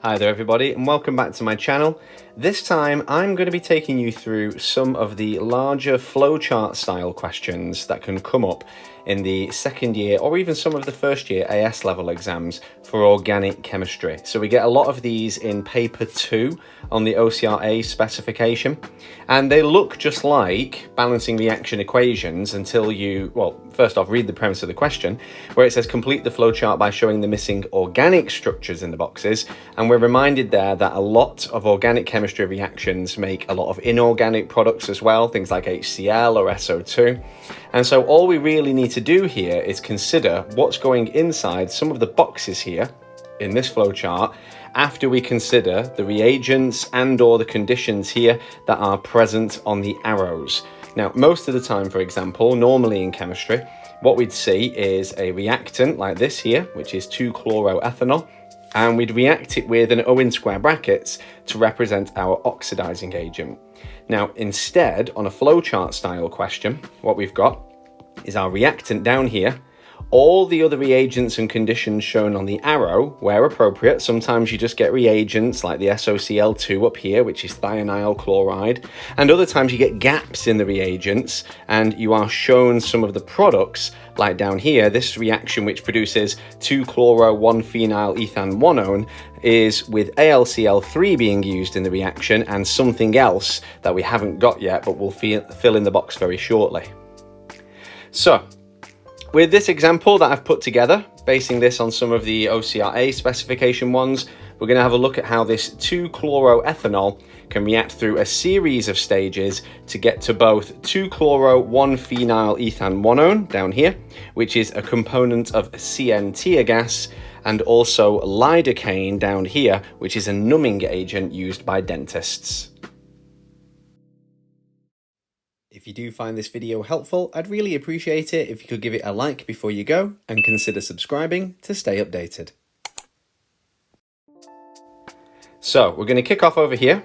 Hi there everybody and welcome back to my channel. This time I'm going to be taking you through some of the larger flowchart style questions that can come up in the second year or even some of the first year AS level exams for organic chemistry. So we get a lot of these in paper 2 on the OCRA specification, and they look just like balancing reaction equations until you, well, first off, read the premise of the question where it says complete the flowchart by showing the missing organic structures in the boxes, and we're reminded there that a lot of organic chemistry reactions make a lot of inorganic products as well, things like HCl or SO2. And so all we really need to do here is consider what's going inside some of the boxes here in this flowchart after we consider the reagents and or the conditions here that are present on the arrows. Now, most of the time, for example, normally in chemistry, what we'd see is a reactant like this here, which is 2-chloroethanol, and we'd react it with an O in square brackets to represent our oxidizing agent. Now, instead, on a flowchart style question, what we've got is our reactant down here, all the other reagents and conditions shown on the arrow where appropriate. Sometimes you just get reagents like the SOCl2 up here, which is thionyl chloride, and other times you get gaps in the reagents and you are shown some of the products like down here. This reaction, which produces 2-chloro-1-phenyl ethan-1-one, is with AlCl3 being used in the reaction and something else that we haven't got yet but we'll fill in the box very shortly. So with this example that I've put together, basing this on some of the OCRA specification ones, we're going to have a look at how this 2-chloroethanol can react through a series of stages to get to both 2-chloro-1-phenyl ethan-1-one down here, which is a component of CN tear gas, and also lidocaine down here, which is a numbing agent used by dentists. If you do find this video helpful, I'd really appreciate it if you could give it a like before you go and consider subscribing to stay updated. So we're going to kick off over here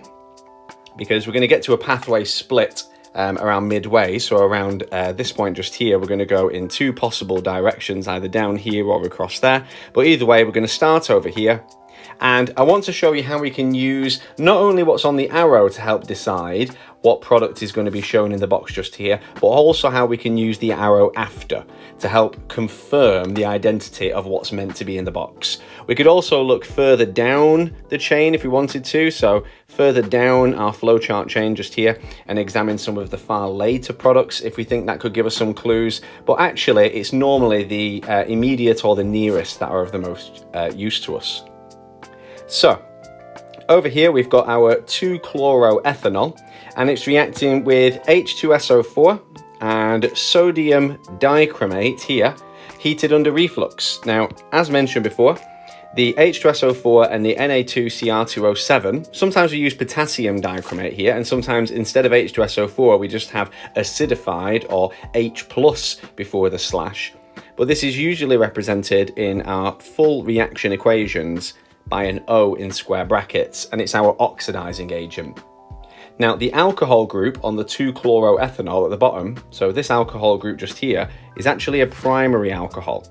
because we're going to get to a pathway split around midway. So around this point just here, we're going to go in two possible directions, either down here or across there. But either way, we're going to start over here. And I want to show you how we can use not only what's on the arrow to help decide what product is going to be shown in the box just here, but also how we can use the arrow after to help confirm the identity of what's meant to be in the box. We could also look further down the chain if we wanted to, so further down our flowchart chain just here and examine some of the far later products if we think that could give us some clues. But actually, it's normally the immediate or the nearest that are of the most use to us. So over here we've got our 2-chloroethanol, and it's reacting with H2SO4 and sodium dichromate here, heated under reflux. Now, as mentioned before, the H2SO4 and the Na2Cr2O7, sometimes we use potassium dichromate here, and sometimes instead of H2SO4 we just have acidified or H+ before the slash. But this is usually represented in our full reaction equations by an O in square brackets, and it's our oxidizing agent. Now, the alcohol group on the 2-chloroethanol at the bottom, so this alcohol group just here, is actually a primary alcohol.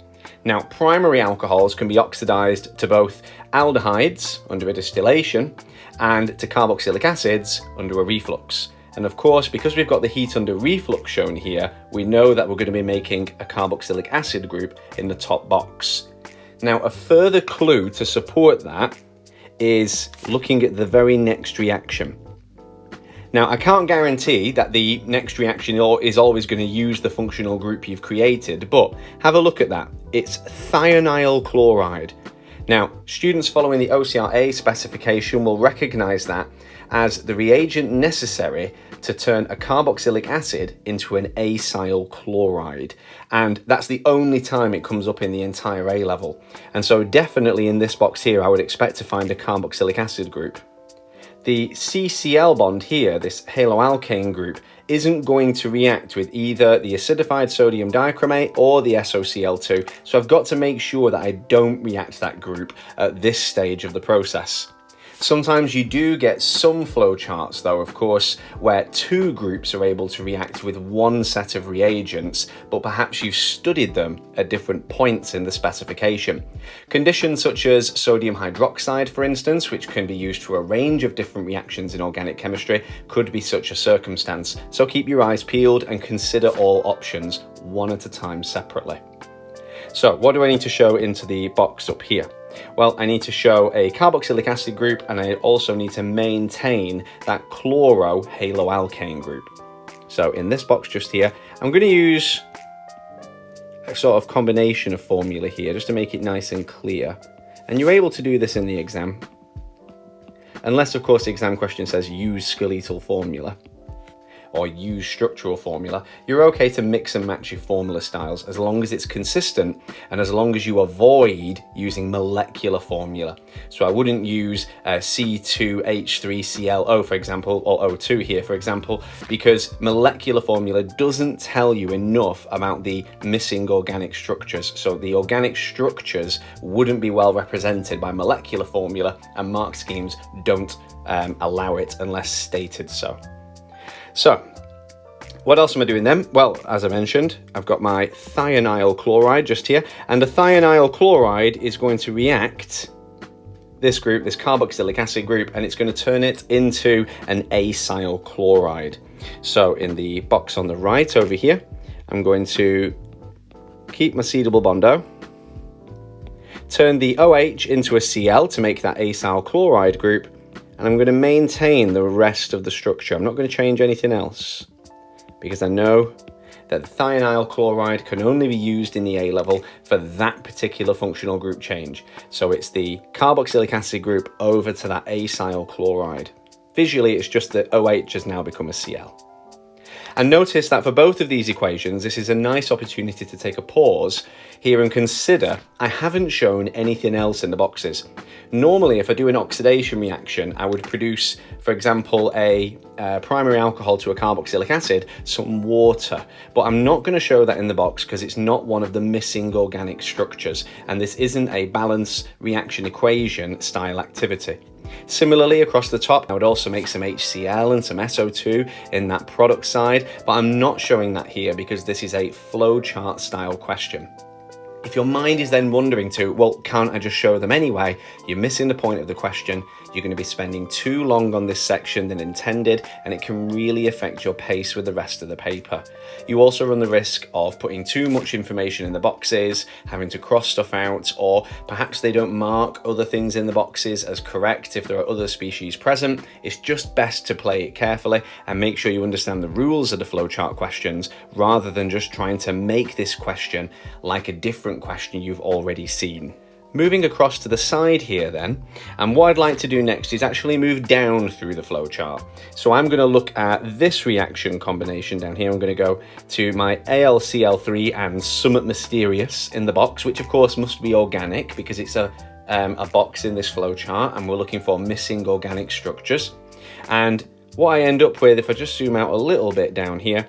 Now, primary alcohols can be oxidized to both aldehydes under a distillation and to carboxylic acids under a reflux. And of course, because we've got the heat under reflux shown here, we know that we're going to be making a carboxylic acid group in the top box. Now, a further clue to support that is looking at the very next reaction. Now, I can't guarantee that the next reaction is always going to use the functional group you've created, but have a look at that. It's thionyl chloride. Now, students following the OCRA specification will recognize that as the reagent necessary to turn a carboxylic acid into an acyl chloride. And that's the only time it comes up in the entire A level. And so definitely in this box here, I would expect to find a carboxylic acid group. The CCl bond here, this haloalkane group, isn't going to react with either the acidified sodium dichromate or the SOCl2. So I've got to make sure that I don't react that group at this stage of the process. Sometimes you do get some flowcharts though, of course, where two groups are able to react with one set of reagents, but perhaps you've studied them at different points in the specification. Conditions such as sodium hydroxide, for instance, which can be used for a range of different reactions in organic chemistry, could be such a circumstance. So keep your eyes peeled and consider all options one at a time separately. So what do I need to show into the box up here? Well, I need to show a carboxylic acid group, and I also need to maintain that chlorohaloalkane group. So in this box just here, I'm going to use a sort of combination of formula here just to make it nice and clear. And you're able to do this in the exam, unless of course the exam question says use skeletal formula or use structural formula. You're okay to mix and match your formula styles as long as it's consistent and as long as you avoid using molecular formula. So I wouldn't use C2H3ClO, for example, or O2 here, for example, because molecular formula doesn't tell you enough about the missing organic structures. So the organic structures wouldn't be well represented by molecular formula, and mark schemes don't allow it unless stated so. So, what else am I doing then? Well, as I mentioned, I've got my thionyl chloride just here, and the thionyl chloride is going to react this group, this carboxylic acid group, and it's going to turn it into an acyl chloride. So in the box on the right over here, I'm going to keep my C double bond O, turn the OH into a Cl to make that acyl chloride group, and I'm going to maintain the rest of the structure. I'm not going to change anything else because I know that the thionyl chloride can only be used in the A level for that particular functional group change. So it's the carboxylic acid group over to that acyl chloride. Visually, it's just that OH has now become a Cl. And notice that for both of these equations, this is a nice opportunity to take a pause here and consider I haven't shown anything else in the boxes. Normally, if I do an oxidation reaction, I would produce, for example, a primary alcohol to a carboxylic acid, some water. But I'm not going to show that in the box because it's not one of the missing organic structures, and this isn't a balance reaction equation style activity. Similarly, across the top, I would also make some HCl and some SO2 in that product side, but I'm not showing that here because this is a flowchart style question. If your mind is then wondering to, well, can't I just show them anyway? You're missing the point of the question. You're going to be spending too long on this section than intended, and it can really affect your pace with the rest of the paper. You also run the risk of putting too much information in the boxes, having to cross stuff out, or perhaps they don't mark other things in the boxes as correct if there are other species present. It's just best to play it carefully and make sure you understand the rules of the flowchart questions rather than just trying to make this question like a different question you've already seen. Moving across to the side here then, and what I'd like to do next is actually move down through the flowchart. So I'm going to look at this reaction combination down here. I'm going to go to my AlCl3 and Summit Mysterious in the box, which of course must be organic because it's a box in this flowchart and we're looking for missing organic structures. And what I end up with, if I just zoom out a little bit down here,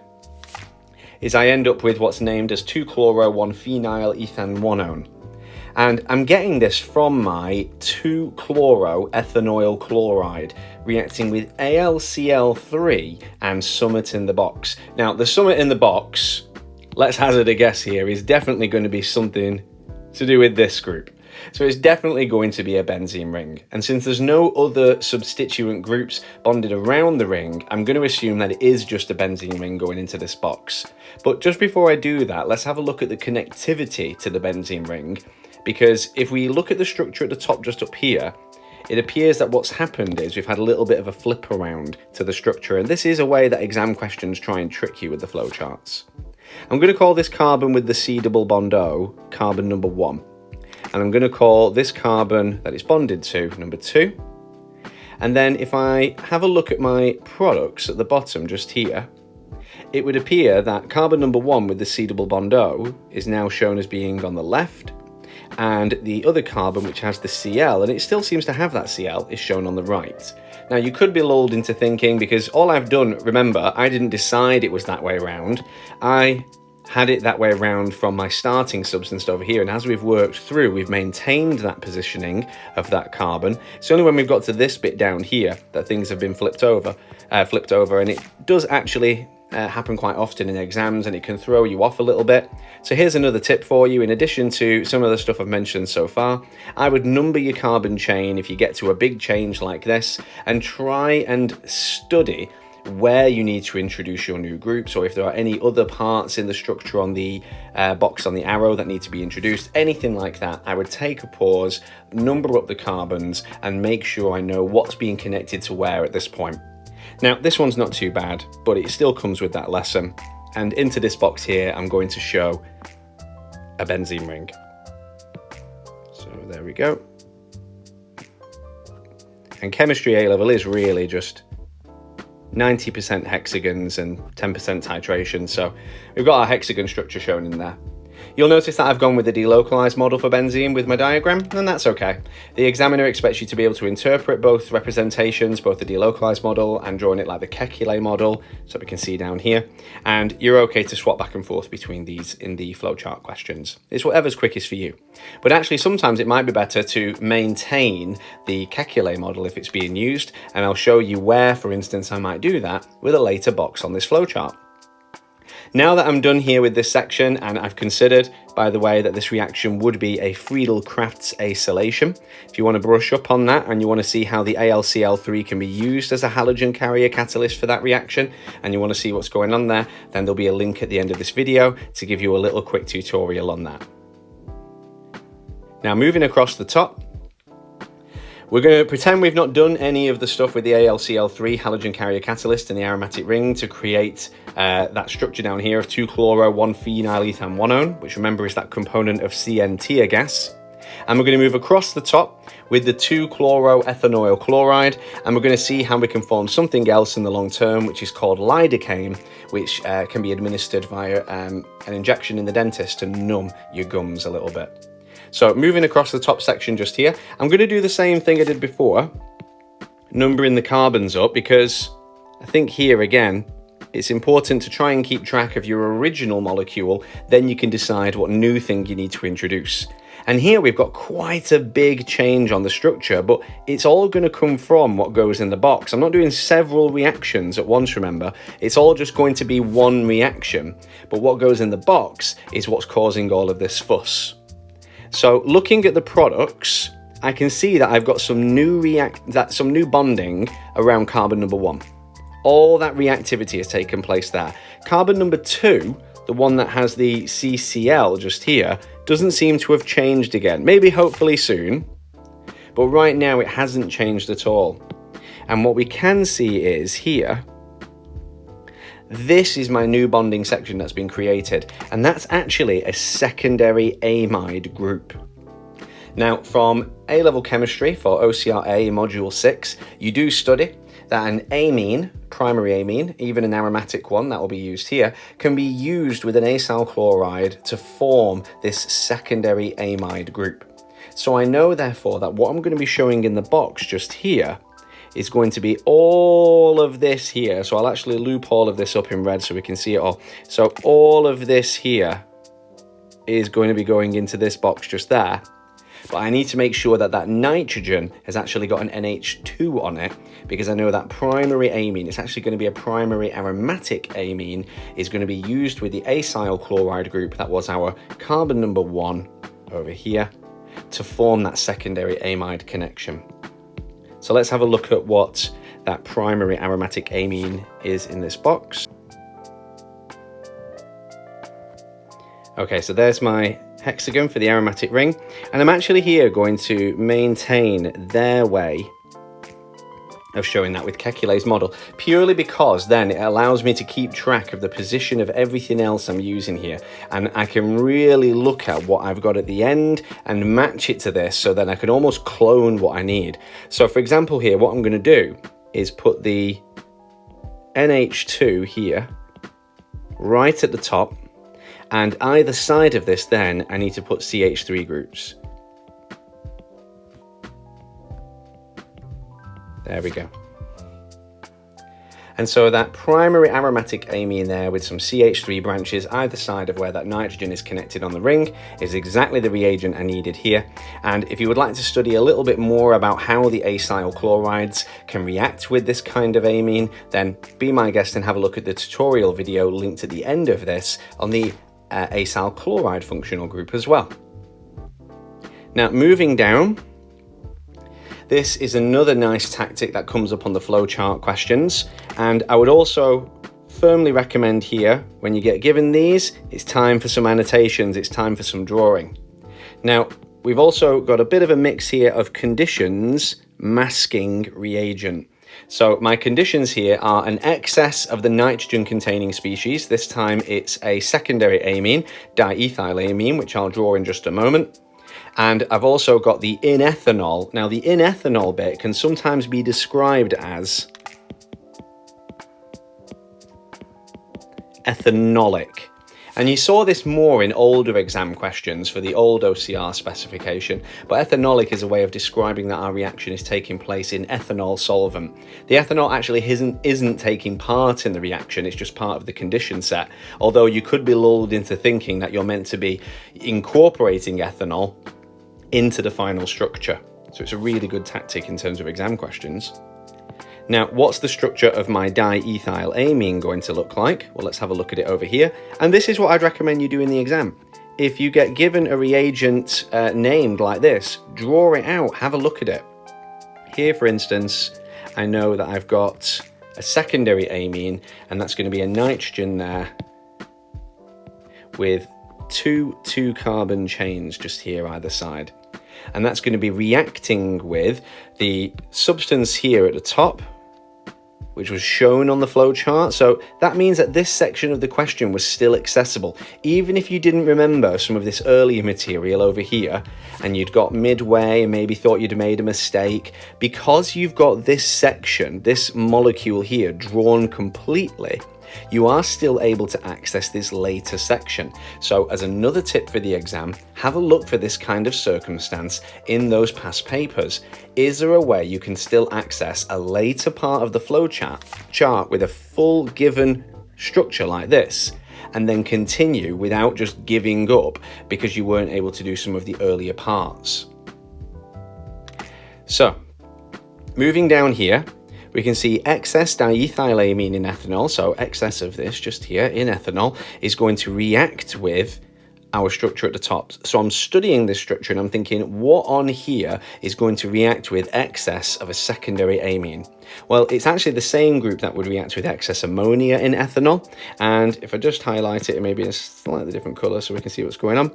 is I end up with what's named as 2-chloro-1-phenyl-ethanonone. And I'm getting this from my 2-chloroethanoyl chloride reacting with AlCl3 and Summit in the box. Now, the Summit in the box, let's hazard a guess here, is definitely going to be something to do with this group. So it's definitely going to be a benzene ring. And since there's no other substituent groups bonded around the ring, I'm going to assume that it is just a benzene ring going into this box. But just before I do that, let's have a look at the connectivity to the benzene ring. Because if we look at the structure at the top just up here, it appears that what's happened is we've had a little bit of a flip around to the structure. And this is a way that exam questions try and trick you with the flowcharts. I'm going to call this carbon with the C double bond O carbon number 1. And I'm going to call this carbon that it's bonded to number 2. And then if I have a look at my products at the bottom just here, it would appear that carbon number 1 with the C double bond O is now shown as being on the left, and the other carbon, which has the Cl, and it still seems to have that Cl, is shown on the right. Now, you could be lulled into thinking, because all I've done, remember, I didn't decide it was that way around. I had it that way around from my starting substance over here, and as we've worked through, we've maintained that positioning of that carbon. It's only when we've got to this bit down here that things have been flipped over, and it does actually happen quite often in exams, and it can throw you off a little bit. So here's another tip for you. In addition to some of the stuff I've mentioned so far, I would number your carbon chain if you get to a big change like this, and try and study where you need to introduce your new groups, or if there are any other parts in the structure on the box on the arrow that need to be introduced, anything like that. I would take a pause, number up the carbons, and make sure I know what's being connected to where at this point. Now, this one's not too bad, but it still comes with that lesson. And into this box here, I'm going to show a benzene ring. So there we go. And chemistry A-level is really just 90% hexagons and 10% titration. So we've got our hexagon structure shown in there. You'll notice that I've gone with the delocalized model for benzene with my diagram, and that's okay. The examiner expects you to be able to interpret both representations, both the delocalized model and drawing it like the Kekulé model, so we can see down here. And you're okay to swap back and forth between these in the flowchart questions. It's whatever's quickest for you. But actually, sometimes it might be better to maintain the Kekulé model if it's being used, and I'll show you where, for instance, I might do that with a later box on this flowchart. Now that I'm done here with this section, and I've considered, by the way, that this reaction would be a Friedel-Crafts acylation. If you want to brush up on that and you want to see how the AlCl3 can be used as a halogen carrier catalyst for that reaction, and you want to see what's going on there, then there'll be a link at the end of this video to give you a little quick tutorial on that. Now, moving across the top, we're going to pretend we've not done any of the stuff with the AlCl3 halogen carrier catalyst in the aromatic ring to create that structure down here of 2-chloro-1-phenylethanone, which remember is that component of CN gas. And we're going to move across the top with the 2-chloroethanoyl chloride, and we're going to see how we can form something else in the long term, which is called lidocaine, which can be administered via an injection in the dentist to numb your gums a little bit. So moving across the top section just here, I'm going to do the same thing I did before, numbering the carbons up, because I think here again, it's important to try and keep track of your original molecule, then you can decide what new thing you need to introduce. And here we've got quite a big change on the structure, but it's all going to come from what goes in the box. I'm not doing several reactions at once, remember. It's all just going to be one reaction, but what goes in the box is what's causing all of this fuss. So looking at the products, I can see that I've got some new bonding around carbon number 1. All that reactivity has taken place there. Carbon number 2, the one that has the CCl just here, doesn't seem to have changed again. Maybe hopefully soon, but right now it hasn't changed at all. And what we can see is here, this is my new bonding section that's been created, and that's actually a secondary amide group. Now, from A-level chemistry for OCRA Module 6, you do study that an amine, primary amine, even an aromatic one that will be used here, can be used with an acyl chloride to form this secondary amide group. So I know, therefore, that what I'm going to be showing in the box just here is going to be all of this here. So I'll actually loop all of this up in red so we can see it all. So all of this here is going to be going into this box just there. But I need to make sure that that nitrogen has actually got an NH2 on it, because I know that primary amine, it's actually going to be a primary aromatic amine, is going to be used with the acyl chloride group that was our carbon number 1 over here to form that secondary amide connection. So let's have a look at what that primary aromatic amine is in this box. Okay, so there's my hexagon for the aromatic ring, and I'm actually here going to maintain their way of showing that with Kekulé's model, purely because then it allows me to keep track of the position of everything else I'm using here, and I can really look at what I've got at the end and match it to this, so then I can almost clone what I need. So for example here, what I'm going to do is put the NH2 here right at the top, and either side of this then I need to put CH3 groups. There we go. And so that primary aromatic amine there with some CH3 branches either side of where that nitrogen is connected on the ring is exactly the reagent I needed here. And if you would like to study a little bit more about how the acyl chlorides can react with this kind of amine, then be my guest and have a look at the tutorial video linked at the end of this on the acyl chloride functional group as well. Now moving down, this is another nice tactic that comes up on the flowchart questions, and I would also firmly recommend here, when you get given these, it's time for some annotations, it's time for some drawing. Now, we've also got a bit of a mix here of conditions masking reagent. So my conditions here are an excess of the nitrogen containing species. This time it's a secondary amine, diethylamine, which I'll draw in just a moment. And I've also got the inethanol. Now the inethanol bit can sometimes be described as ethanolic. And you saw this more in older exam questions for the old OCR specification, but ethanolic is a way of describing that our reaction is taking place in ethanol solvent. The ethanol actually isn't taking part in the reaction, it's just part of the condition set, although you could be lulled into thinking that you're meant to be incorporating ethanol into the final structure. So it's a really good tactic in terms of exam questions. Now, what's the structure of my diethylamine going to look like? Well, let's have a look at it over here. And this is what I'd recommend you do in the exam. If you get given a reagent named like this, draw it out, have a look at it. Here, for instance, I know that I've got a secondary amine, and that's going to be a nitrogen there with two carbon chains just here either side. And that's going to be reacting with the substance here at the top, which was shown on the flowchart. So that means that this section of the question was still accessible. Even if you didn't remember some of this earlier material over here, and you'd got midway and maybe thought you'd made a mistake, because you've got this section, this molecule here, drawn completely, you are still able to access this later section. So as another tip for the exam, have a look for this kind of circumstance in those past papers. Is there a way you can still access a later part of the flowchart with a full given structure like this, and then continue without just giving up because you weren't able to do some of the earlier parts? So moving down here, we can see excess diethylamine in ethanol, so excess of this just here in ethanol is going to react with our structure at the top. So I'm studying this structure and I'm thinking, what on here is going to react with excess of a secondary amine? Well, it's actually the same group that would react with excess ammonia in ethanol. And if I just highlight it, maybe in a slightly different color so we can see what's going on,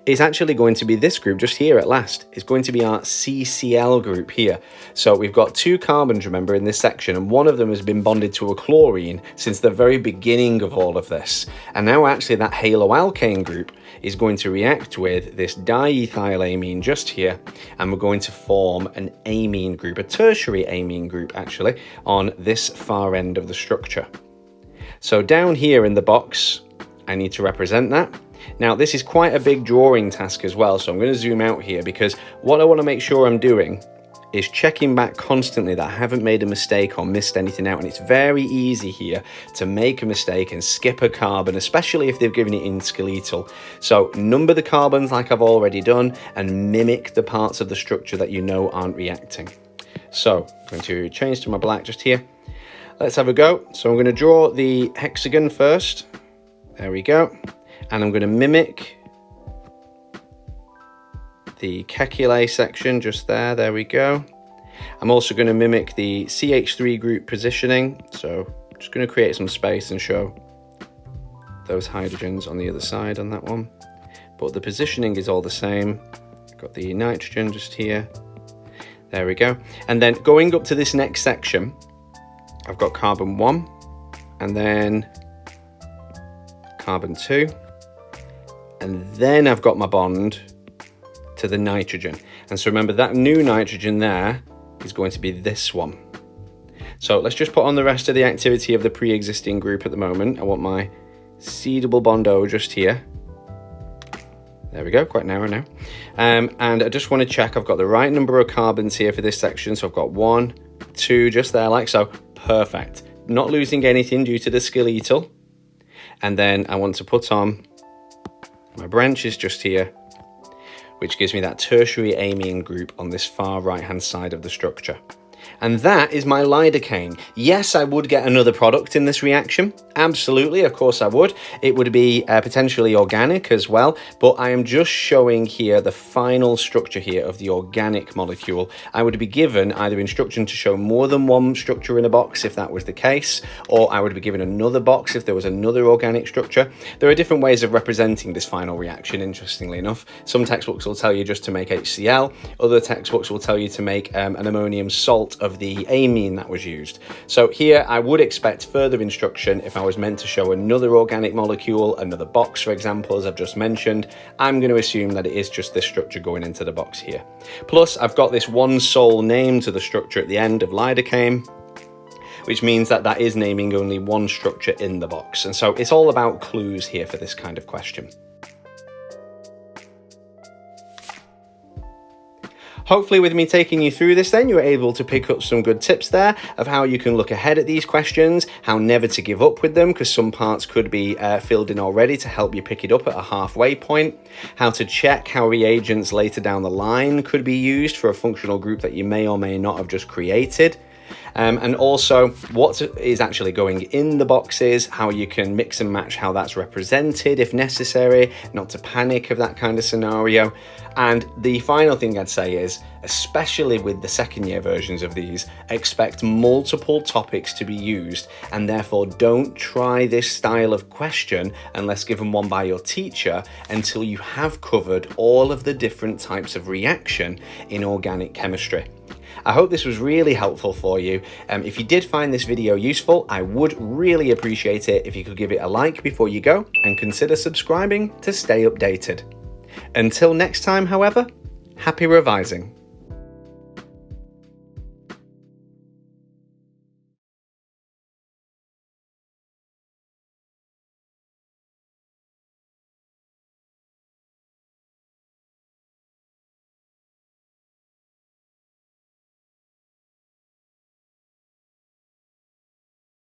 it's actually going to be this group just here at last. It's going to be our CCl group here. So we've got two carbons, remember, in this section, and one of them has been bonded to a chlorine since the very beginning of all of this. And now actually that haloalkane group is going to react with this diethylamine just here, and we're going to form an amine group, a tertiary amine group actually, on this far end of the structure. So down here in the box, I need to represent that. Now this is quite a big drawing task as well, so I'm going to zoom out here because what I want to make sure I'm doing is checking back constantly that I haven't made a mistake or missed anything out. And it's very easy here to make a mistake and skip a carbon, especially if they've given it in skeletal. So number the carbons like I've already done and mimic the parts of the structure that you know aren't reacting. So I'm going to change to my black just here. Let's have a go. So I'm going to draw the hexagon first. There we go. And I'm going to mimic the Kekule section just there. There we go. I'm also going to mimic the CH3 group positioning. So I'm just going to create some space and show those hydrogens on the other side on that one. But the positioning is all the same. Got the nitrogen just here. There we go. And then going up to this next section, I've got carbon 1 and then carbon 2. And then I've got my bond to the nitrogen. And so remember that new nitrogen there is going to be this one. So let's just put on the rest of the activity of the pre-existing group at the moment. I want my C double bond O just here. There we go, quite narrow now. And I just want to check I've got the right number of carbons here for this section. So I've got 1, 2, just there like so. Perfect. not losing anything due to the skeletal. And then I want to put on my branches just here, which gives me that tertiary amine group on this far right-hand side of the structure. And that is my lidocaine. Yes, I would get another product in this reaction. Absolutely, of course I would. It would be potentially organic as well, but I am just showing here the final structure here of the organic molecule. I would be given either instruction to show more than one structure in a box if that was the case, or I would be given another box if there was another organic structure. There are different ways of representing this final reaction, interestingly enough. Some textbooks will tell you just to make HCl, other textbooks will tell you to make an ammonium salt of the amine that was used. So here I would expect further instruction if I was meant to show another organic molecule, another box for example, as I've just mentioned. I'm going to assume that it is just this structure going into the box here. Plus I've got this one sole name to the structure at the end of lidocaine, which means that that is naming only one structure in the box. And so it's all about clues here for this kind of question. Hopefully with me taking you through this then, you were able to pick up some good tips there of how you can look ahead at these questions, how never to give up with them because some parts could be filled in already to help you pick it up at a halfway point, how to check how reagents later down the line could be used for a functional group that you may or may not have just created. And also what is actually going in the boxes, how you can mix and match how that's represented if necessary, not to panic of that kind of scenario. And the final thing I'd say is, especially with the second year versions of these, expect multiple topics to be used, and therefore don't try this style of question unless given one by your teacher until you have covered all of the different types of reaction in organic chemistry. I hope this was really helpful for you. If you did find this video useful, I would really appreciate it if you could give it a like before you go and consider subscribing to stay updated. Until next time, however, happy revising.